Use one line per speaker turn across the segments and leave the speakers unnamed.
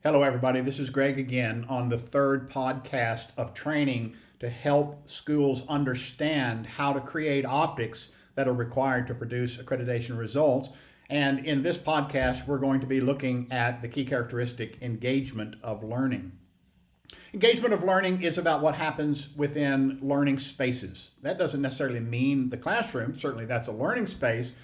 Hello, everybody. This is Greg again on the third podcast of training to help schools understand how to create optics that are required to produce accreditation results. And in this podcast, we're going to be looking at the key characteristic engagement of learning. Engagement of learning is about what happens within learning spaces. That doesn't necessarily mean the classroom. Certainly, that's a learning space.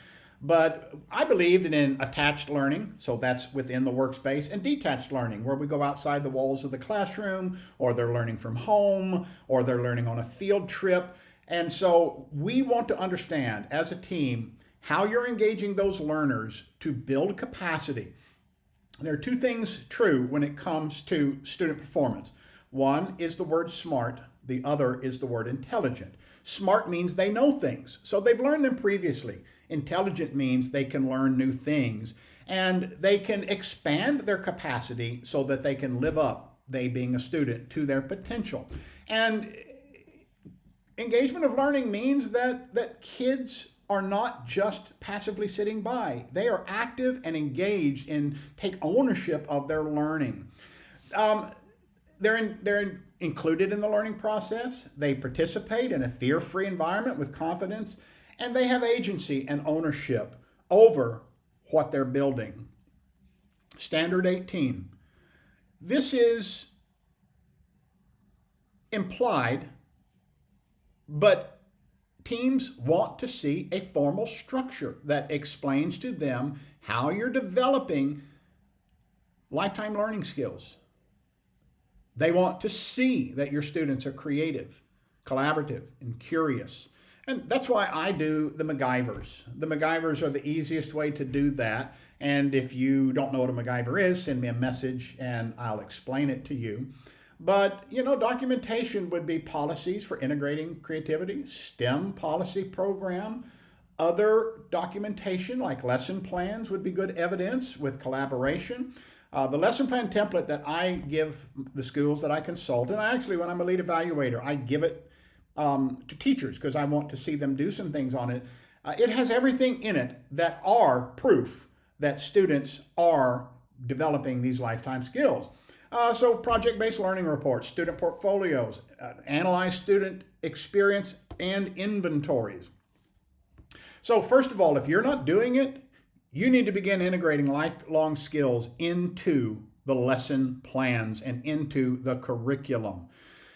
But I believed in attached learning, so that's within the workspace, and detached learning, where we go outside the walls of the classroom, or they're learning from home, or they're learning on a field trip. And so we want to understand as a team how you're engaging those learners to build capacity. There are two things true when it comes to student performance. One is the word smart, the other is the word intelligent. Smart means they know things, so they've learned them previously. Intelligent means they can learn new things and they can expand their capacity so that they can live up, they being a student, to their potential. And engagement of learning means that kids are not just passively sitting by. They are active and engaged and take ownership of their learning. They're included in the learning process. They participate in a fear-free environment with confidence, and they have agency and ownership over what they're building. Standard 18. This is implied, but teams want to see a formal structure that explains to them how you're developing lifetime learning skills. They want to see that your students are creative, collaborative, and curious. And that's why I do the MacGyvers. The MacGyvers are the easiest way to do that. And if you don't know what a MacGyver is, send me a message and I'll explain it to you. But, documentation would be policies for integrating creativity, STEM policy program. Other documentation like lesson plans would be good evidence with collaboration. The lesson plan template that I give the schools that I consult, and when I'm a lead evaluator, I give it to teachers because I want to see them do some things on it. It has everything in it that are proof that students are developing these lifetime skills. So project-based learning reports, student portfolios, analyze student experience and inventories. So first of all, if you're not doing it, you need to begin integrating lifelong skills into the lesson plans and into the curriculum.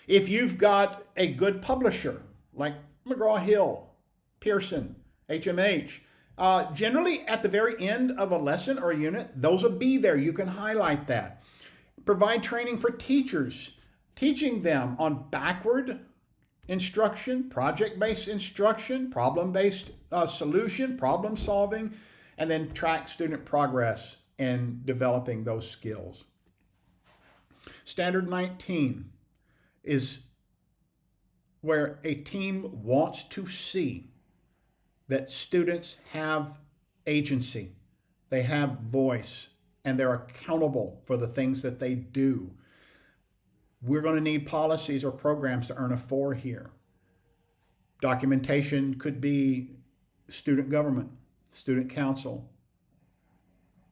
If you've got a good publisher like McGraw-Hill, Pearson, HMH, generally at the very end of a lesson or a unit, those will be there. You can highlight that. Provide training for teachers, teaching them on backward instruction, project-based instruction, problem-based solution, problem solving, and then track student progress in developing those skills. Standard 19 is where a team wants to see that students have agency, they have voice, and they're accountable for the things that they do. We're going to need policies or programs to earn a 4 here. Documentation could be student government, student council,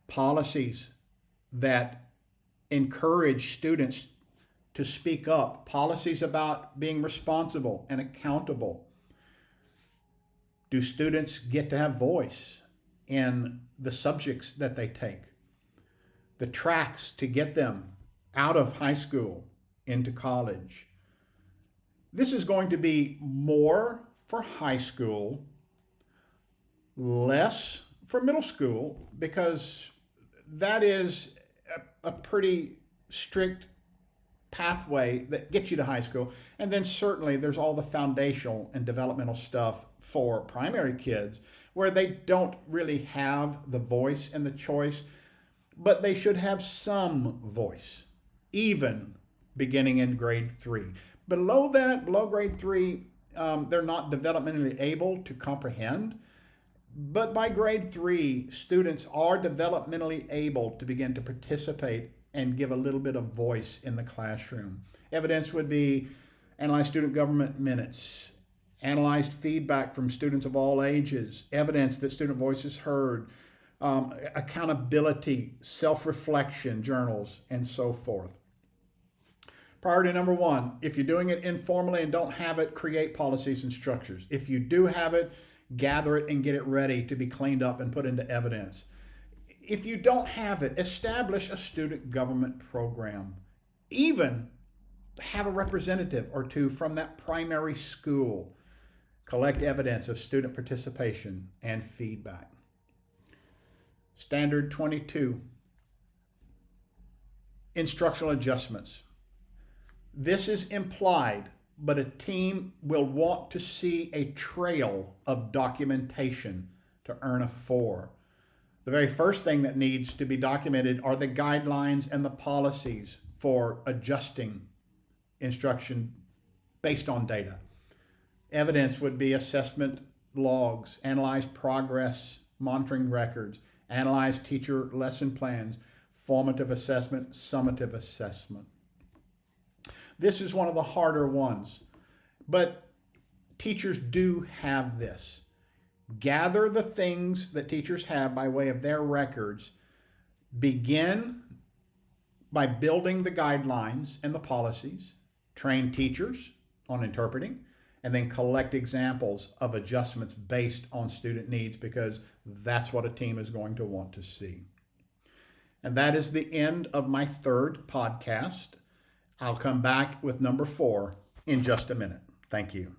policies that encourage students to speak up, policies about being responsible and accountable. Do students get to have voice in the subjects that they take? The tracks to get them out of high school into college. This is going to be more for high school, less for middle school, because that is a pretty strict pathway that gets you to high school. And then certainly there's all the foundational and developmental stuff for primary kids where they don't really have the voice and the choice, but they should have some voice, even beginning in grade 3. Below that, below grade 3, they're not developmentally able to comprehend. But by grade 3, students are developmentally able to begin to participate and give a little bit of voice in the classroom. Evidence would be analyze student government minutes, analyzed feedback from students of all ages, evidence that student voice is heard, accountability, self-reflection journals, and so forth. Priority number one, if you're doing it informally and don't have it, create policies and structures. If you do have it, gather it and get it ready to be cleaned up and put into evidence. If you don't have it, establish a student government program. Even have a representative or two from that primary school. Collect evidence of student participation and feedback. Standard 22, instructional adjustments. This is implied, but a team will want to see a trail of documentation to earn a 4. The very first thing that needs to be documented are the guidelines and the policies for adjusting instruction based on data. Evidence would be assessment logs, analyze progress, monitoring records, analyze teacher lesson plans, formative assessment, summative assessment. This is one of the harder ones, but teachers do have this. Gather the things that teachers have by way of their records. Begin by building the guidelines and the policies. Train teachers on interpreting, and then collect examples of adjustments based on student needs, because that's what a team is going to want to see. And that is the end of my 3rd podcast. I'll come back with number 4 in just a minute. Thank you.